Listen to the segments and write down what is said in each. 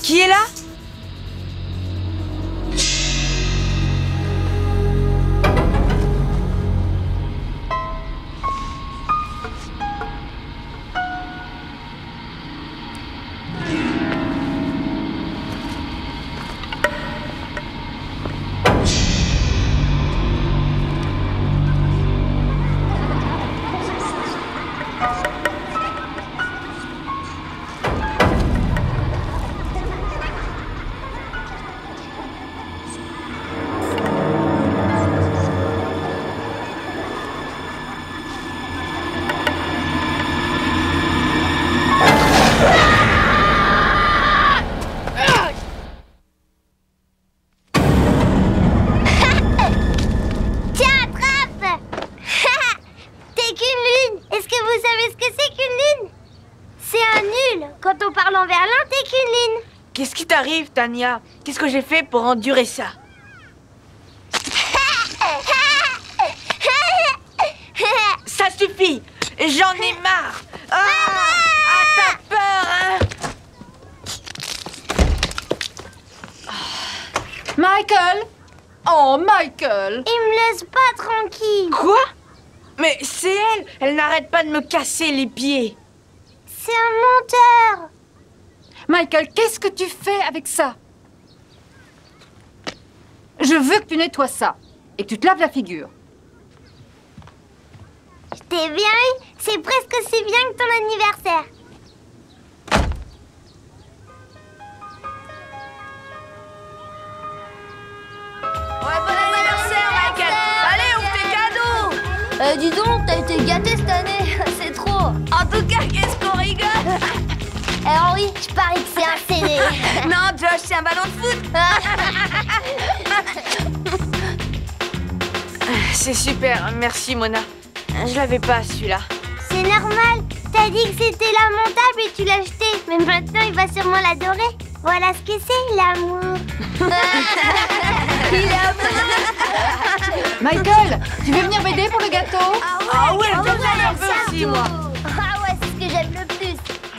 Qui est là? Qu'est-ce qui t'arrive, Tania? Qu'est-ce que j'ai fait pour endurer ça? Ça suffit! J'en ai marre! T'as peur, hein? Michael! Oh, Michael! Il me laisse pas tranquille. Quoi? Mais c'est elle! Elle n'arrête pas de me casser les pieds! C'est un menteur! Michael, qu'est-ce que tu fais avec ça? Je veux que tu nettoies ça et que tu te laves la figure. Je t'ai bien eu. C'est presque aussi bien que ton anniversaire. Ouais, bon anniversaire, Michael! Allez, ouvre tes cadeaux! Dis donc, t'as été gâté cette année. C'est trop. En tout cas, qu'est-ce qu'on rigole! Alors oui, je parie que c'est un CD. Non, Josh, c'est un ballon de foot! C'est super, merci Mona. Je l'avais pas, celui-là. C'est normal. T'as dit que c'était lamentable et tu l'as jeté. Mais maintenant, il va sûrement l'adorer. Voilà ce que c'est, l'amour. Il est amoureux. Michael, tu veux venir m'aider pour le gâteau? Ah ouais, j'en ai un peu aussi, moi. Ah ouais, c'est ce que j'aime le plus.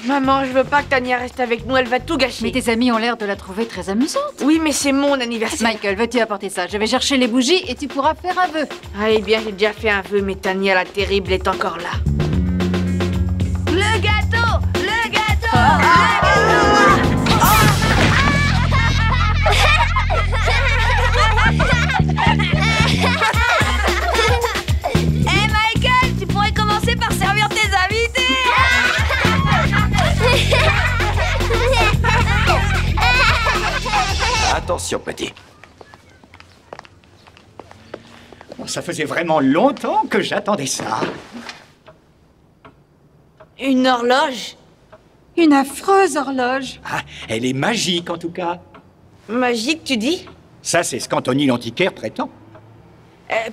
Maman, je veux pas que Tania reste avec nous, elle va tout gâcher. Mais tes amis ont l'air de la trouver très amusante. Oui, mais c'est mon anniversaire. Michael, veux-tu apporter ça? Je vais chercher les bougies et tu pourras faire un vœu. Allez bien, j'ai déjà fait un vœu, mais Tania la terrible est encore là. Le gâteau! Le gâteau! Le gâteau! Hey Michael, tu pourrais commencer par servir tes invités! Attention, petit. Bon, ça faisait vraiment longtemps que j'attendais ça. Une horloge? Une affreuse horloge. Ah, elle est magique, en tout cas. Magique, tu dis? Ça, c'est ce qu'Anthony l'antiquaire prétend.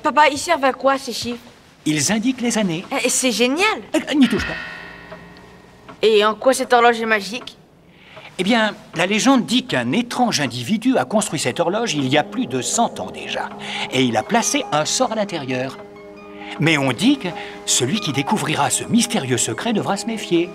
Papa, ils servent à quoi, ces chiffres? Ils indiquent les années. C'est génial! N'y touche pas. Et en quoi cette horloge est magique? Eh bien, la légende dit qu'un étrange individu a construit cette horloge il y a plus de 100 ans déjà. Et il a placé un sort à l'intérieur. Mais on dit que celui qui découvrira ce mystérieux secret devra se méfier.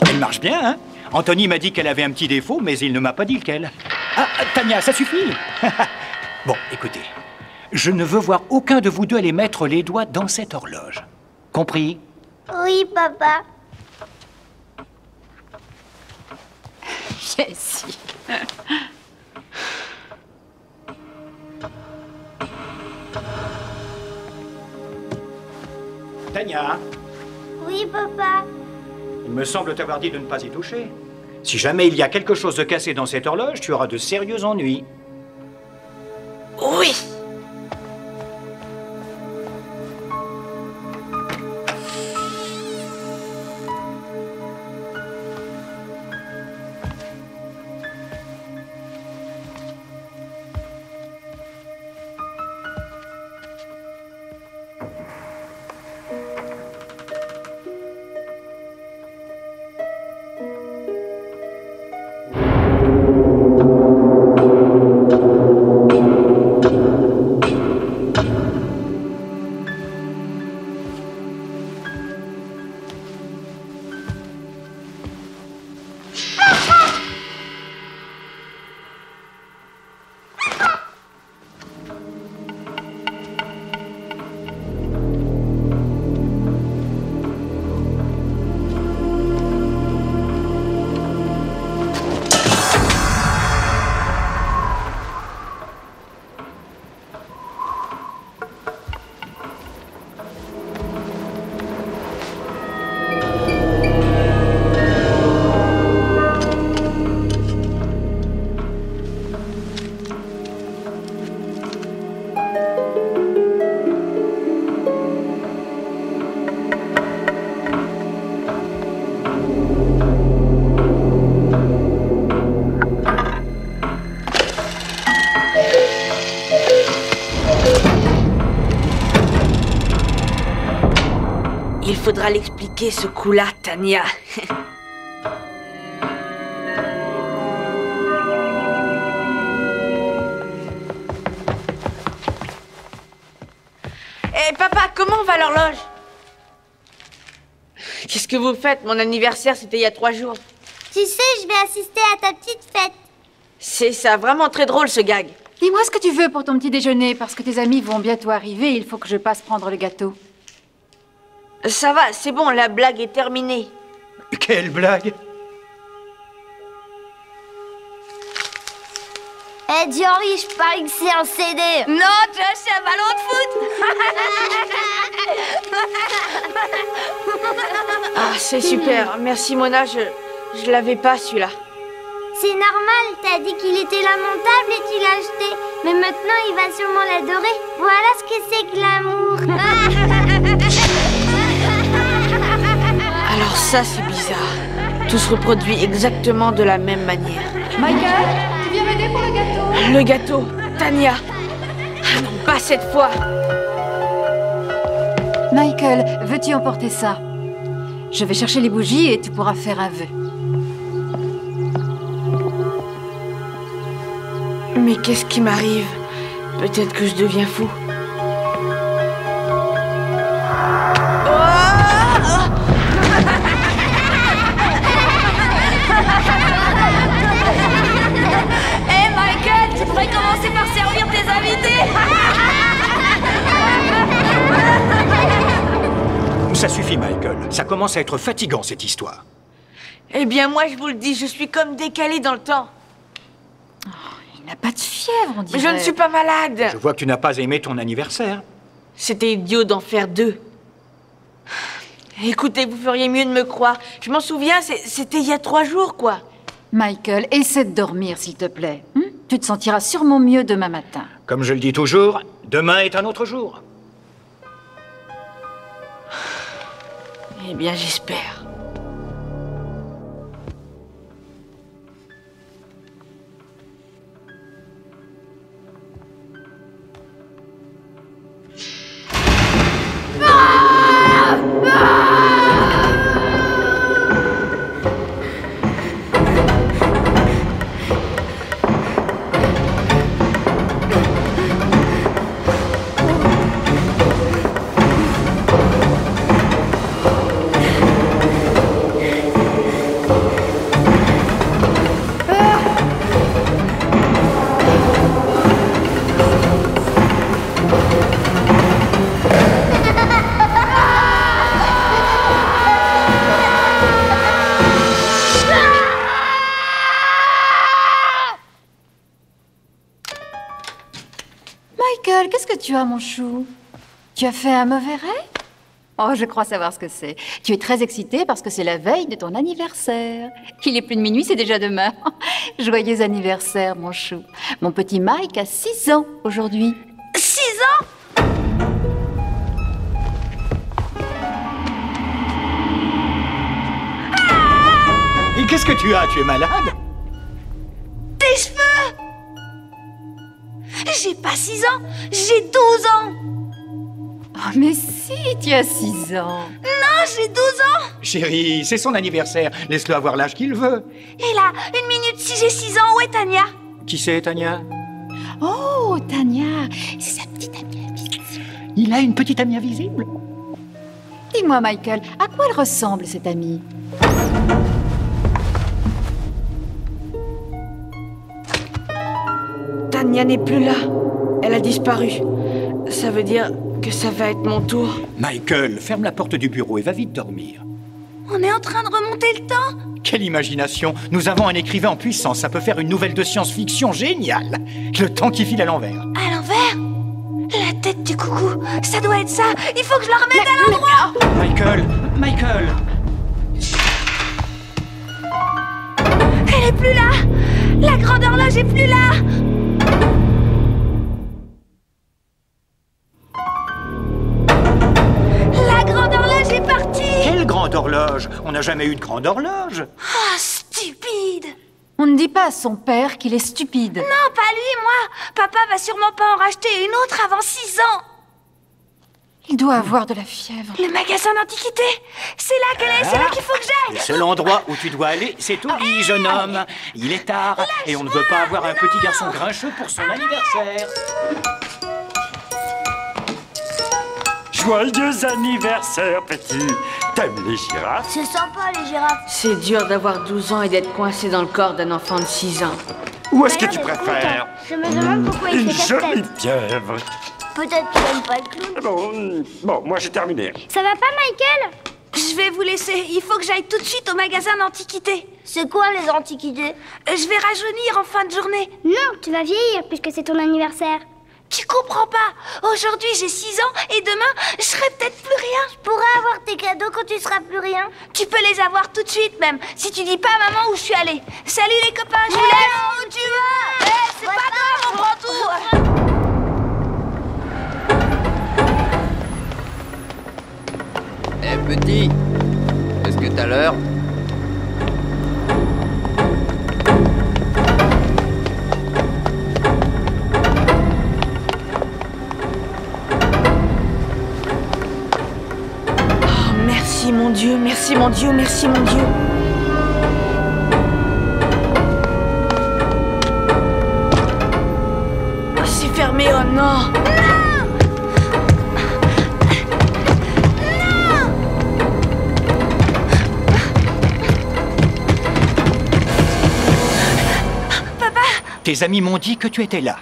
Elle marche bien, hein? Anthony m'a dit qu'elle avait un petit défaut, mais il ne m'a pas dit lequel. Ah, Tania, ça suffit. Bon, écoutez. Je ne veux voir aucun de vous deux aller mettre les doigts dans cette horloge. Compris? Oui, papa. Jessie. Tania, Oui, papa. il me semble t'avoir dit de ne pas y toucher. Si jamais il y a quelque chose de cassé dans cette horloge, tu auras de sérieux ennuis. Oui! Il faudra l'expliquer ce coup-là, Tania. Eh papa, comment va l'horloge? Qu'est-ce que vous faites? Mon anniversaire, c'était il y a 3 jours. Tu sais, je vais assister à ta petite fête. C'est ça, vraiment très drôle ce gag. Dis-moi ce que tu veux pour ton petit déjeuner, parce que tes amis vont bientôt arriver et il faut que je passe prendre le gâteau. Ça va, c'est bon, la blague est terminée. Quelle blague! Eh, Diori, je parie que c'est un CD. Non, Josh, c'est un ballon de foot. Ah, c'est super. Merci, Mona. Je l'avais pas, celui-là. C'est normal, t'as dit qu'il était lamentable et tu l'as acheté. Mais maintenant, il va sûrement l'adorer. Voilà ce que c'est que l'amour. Alors ça, c'est bizarre. Tout se reproduit exactement de la même manière. Michael, tu viens m'aider pour le gâteau? Le gâteau, Tania. Ah non, pas cette fois. Michael, veux-tu emporter ça? Je vais chercher les bougies et tu pourras faire un vœu. Mais qu'est-ce qui m'arrive? Peut-être que je deviens fou. Hey Michael, tu devrais commencer par servir tes invités. Ça suffit, Michael. Ça commence à être fatigant, cette histoire. Eh bien, moi, je vous le dis, je suis comme décalée dans le temps. Il n'a pas de fièvre, on dirait. Mais je ne suis pas malade. Je vois que tu n'as pas aimé ton anniversaire. C'était idiot d'en faire 2. Écoutez, vous feriez mieux de me croire. Je m'en souviens, c'était il y a 3 jours, quoi. Michael, essaie de dormir, s'il te plaît. Tu te sentiras sûrement mieux demain matin. Comme je le dis toujours, demain est un autre jour. Eh bien, j'espère. Michael, qu'est-ce que tu as, mon chou? Tu as fait un mauvais rêve? Oh, je crois savoir ce que c'est. Tu es très excité parce que c'est la veille de ton anniversaire. Il est plus de minuit, c'est déjà demain. Joyeux anniversaire, mon chou. Mon petit Mike a 6 ans aujourd'hui. 6 ans? Et qu'est-ce que tu as? Tu es malade? Tes cheveux! J'ai pas 6 ans, j'ai 12 ans. Oh, mais si, tu as 6 ans. Non, j'ai 12 ans. Chérie, c'est son anniversaire. Laisse-le avoir l'âge qu'il veut. Et là, 1 minute, si j'ai 6 ans, où est Tania? Qui c'est, Tania? Oh, Tania, c'est sa petite amie invisible. Il a une petite amie invisible? Dis-moi, Michael, à quoi elle ressemble, cette amie? Tania n'est plus là. Elle a disparu. Ça veut dire que ça va être mon tour. Michael, ferme la porte du bureau et va vite dormir. On est en train de remonter le temps. Quelle imagination! Nous avons un écrivain en puissance. Ça peut faire une nouvelle de science-fiction géniale. Le temps qui file à l'envers. À l'envers? La tête du coucou, ça doit être ça. Il faut que je la remette à l'endroit. Michael! Michael! Elle est plus là. La grande horloge est plus là. La grande horloge est partie. Quelle grande horloge! On n'a jamais eu de grande horloge! Ah, stupide. On ne dit pas à son père qu'il est stupide. Non, pas lui, moi. Papa va sûrement pas en racheter une autre avant 6 ans. Il doit avoir de la fièvre. Le magasin d'antiquités. C'est là qu'elle est, c'est là qu'il faut que j'aille. Le seul endroit où tu dois aller, c'est au lit, jeune homme. Il est tard et on ne veut pas avoir un petit garçon grincheux pour son anniversaire. Joyeux anniversaire, petit. T'aimes les girafes? C'est sympa, les girafes. C'est dur d'avoir 12 ans et d'être coincé dans le corps d'un enfant de 6 ans. Ou est-ce que tu préfères Je me demande pourquoi il une fait jolie casse-tête. pieuvre? Peut-être qu'il aime pas le clown. Bon, moi j'ai terminé. Ça va pas, Michael? Je vais vous laisser. Il faut que j'aille tout de suite au magasin d'antiquités. C'est quoi, les antiquités? Je vais rajeunir en fin de journée. Non, tu vas vieillir puisque c'est ton anniversaire. Tu comprends pas? Aujourd'hui, j'ai 6 ans et demain, je serai peut-être plus rien. Je pourrais avoir tes cadeaux quand tu seras plus rien. Tu peux les avoir tout de suite même, si tu dis pas à maman où je suis allée. Salut les copains, je vous laisse. Où tu vas? C'est pas grave, on prend tout. Eh petit, est-ce que t'as l'heure? Merci mon Dieu, merci mon Dieu, merci mon Dieu. Oh, c'est fermé, oh non. Tes amis m'ont dit que tu étais là.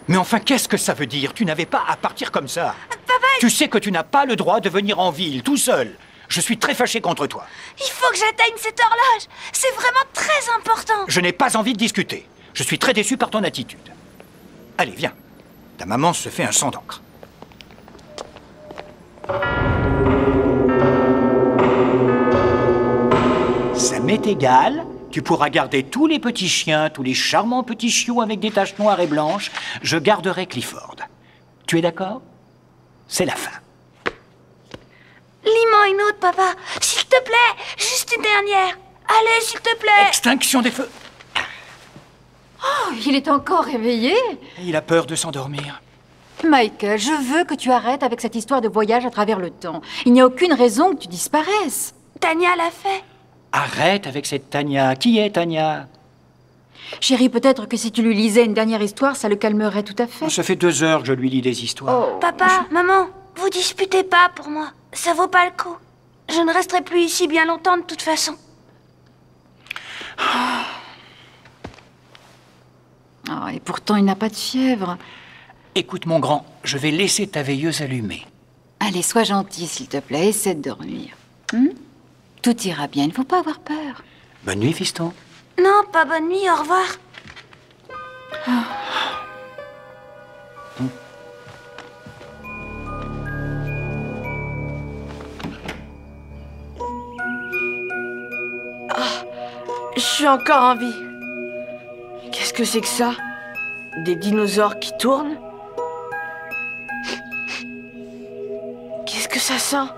Mais enfin, qu'est-ce que ça veut dire? Tu n'avais pas à partir comme ça. Papa, Tu sais que tu n'as pas le droit de venir en ville, tout seul. Je suis très fâché contre toi. il faut que j'atteigne cette horloge. C'est vraiment très important. Je n'ai pas envie de discuter. Je suis très déçu par ton attitude. Allez, viens. Ta maman se fait un sang d'encre. Ça m'est égal. Tu pourras garder tous les petits chiens, tous les charmants petits chiots avec des taches noires et blanches. Je garderai Clifford. Tu es d'accord? C'est la fin. Lis-moi une autre, papa. S'il te plaît, juste une dernière. Allez, s'il te plaît. Extinction des feux. Oh, il est encore réveillé. Il a peur de s'endormir. Michael, je veux que tu arrêtes avec cette histoire de voyage à travers le temps. Il n'y a aucune raison que tu disparaisses. Tania l'a fait. Arrête avec cette Tania. Qui est Tania? Chérie, peut-être que si tu lui lisais une dernière histoire, ça le calmerait tout à fait. Ça fait 2 heures que je lui lis des histoires. Papa, maman, vous disputez pas pour moi. Ça vaut pas le coup. Je ne resterai plus ici bien longtemps de toute façon. Ah, et pourtant, il n'a pas de fièvre. Écoute, mon grand, je vais laisser ta veilleuse allumée. Allez, sois gentil, s'il te plaît, essaie de dormir. Tout ira bien, il ne faut pas avoir peur. Bonne nuit, fiston. Non, pas bonne nuit, au revoir. Je suis encore en vie. Qu'est-ce que c'est que ça? Des dinosaures qui tournent? Qu'est-ce que ça sent?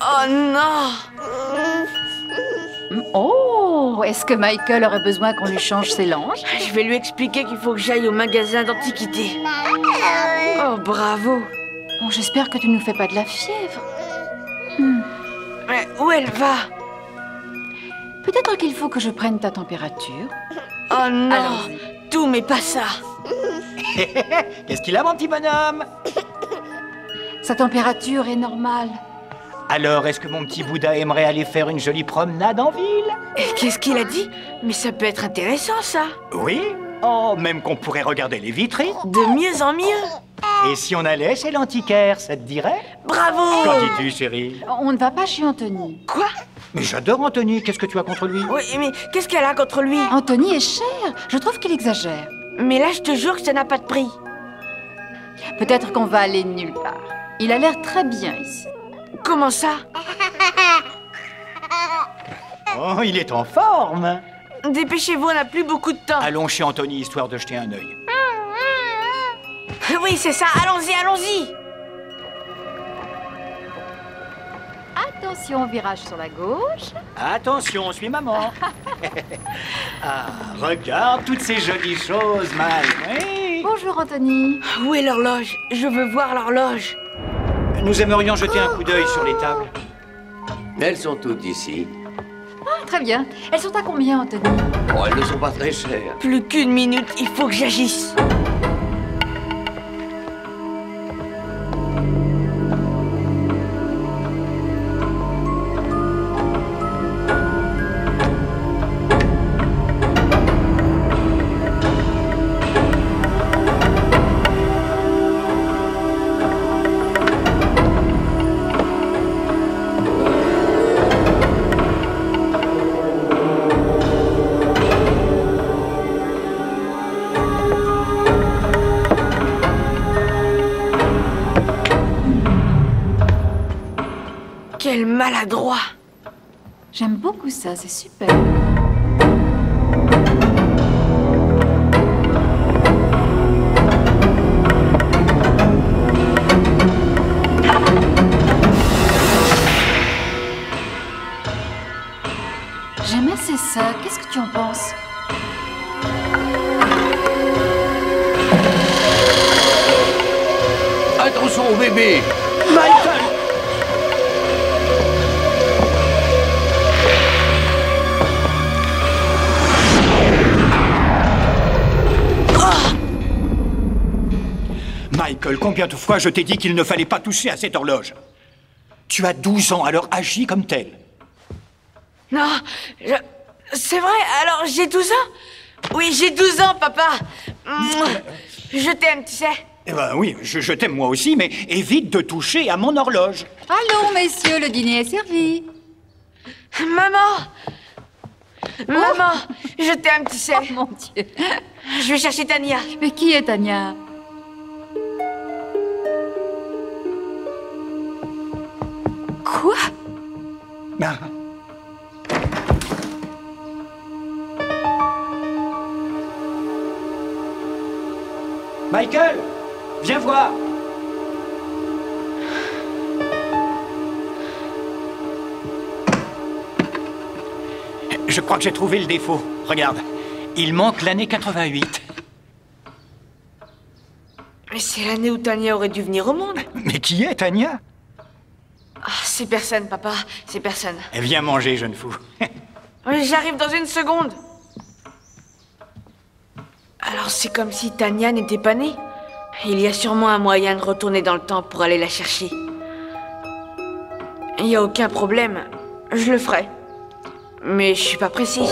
Oh non! Oh, est-ce que Michael aurait besoin qu'on lui change ses langes? Je vais lui expliquer qu'il faut que j'aille au magasin d'antiquités. Oh, bravo! Bon, j'espère que tu ne nous fais pas de la fièvre. Mais où elle va? Peut-être qu'il faut que je prenne ta température. Oh non! Allons-y. Tout, mais pas ça! Qu'est-ce qu'il a, mon petit bonhomme? Sa température est normale. Alors, est-ce que mon petit Bouddha aimerait aller faire une jolie promenade en ville? Et qu'est-ce qu'il a dit? Mais ça peut être intéressant, ça! Oui? Oh, même qu'on pourrait regarder les vitrines. De mieux en mieux! Et si on allait chez l'antiquaire, ça te dirait? Bravo! Qu'en dis-tu, chérie? On ne va pas chez Anthony. Quoi? Mais j'adore Anthony, qu'est-ce que tu as contre lui? Oui, mais qu'est-ce qu'elle a contre lui? Anthony est cher. Je trouve qu'il exagère. Mais là, je te jure que ça n'a pas de prix. Peut-être qu'on va aller nulle part. Il a l'air très bien ici. Comment ça? Oh, il est en forme! Dépêchez-vous, on n'a plus beaucoup de temps. Allons chez Anthony, histoire de jeter un œil. Oui, c'est ça, allons-y, allons-y! Attention, virage sur la gauche. Attention, suis maman. Ah, regarde toutes ces jolies choses, Mike. Oui. Bonjour, Anthony. Où est l'horloge? Je veux voir l'horloge. Nous aimerions jeter un coup d'œil sur les tables. Elles sont toutes ici. Ah, très bien. Elles sont à combien, Anthony? Oh, elles ne sont pas très chères. Plus qu'une minute, il faut que j'agisse. Quel maladroit! J'aime beaucoup ça, c'est super. J'aime assez ça. Qu'est-ce que tu en penses? Attention au bébé! Michael! Michael, combien de fois je t'ai dit qu'il ne fallait pas toucher à cette horloge? Tu as 12 ans, alors agis comme tel. Non, c'est vrai, alors j'ai 12 ans? Oui, j'ai 12 ans, papa. Je t'aime, tu sais. Eh ben oui, je t'aime moi aussi, mais évite de toucher à mon horloge. Allons, messieurs, le dîner est servi. Maman! Maman, je t'aime, tu sais. Oh mon Dieu. Je vais chercher Tania. Mais qui est Tania? Quoi? Ah. Michael, viens voir. Je crois que j'ai trouvé le défaut. Regarde, il manque l'année 88. Mais c'est l'année où Tania aurait dû venir au monde. Mais qui est Tania? Ah, c'est personne, papa, c'est personne. Viens manger, jeune fou. Oui, j'arrive dans une seconde. Alors c'est comme si Tania n'était pas née. Il y a sûrement un moyen de retourner dans le temps pour aller la chercher. Il n'y a aucun problème, je le ferai. Mais je suis pas précis.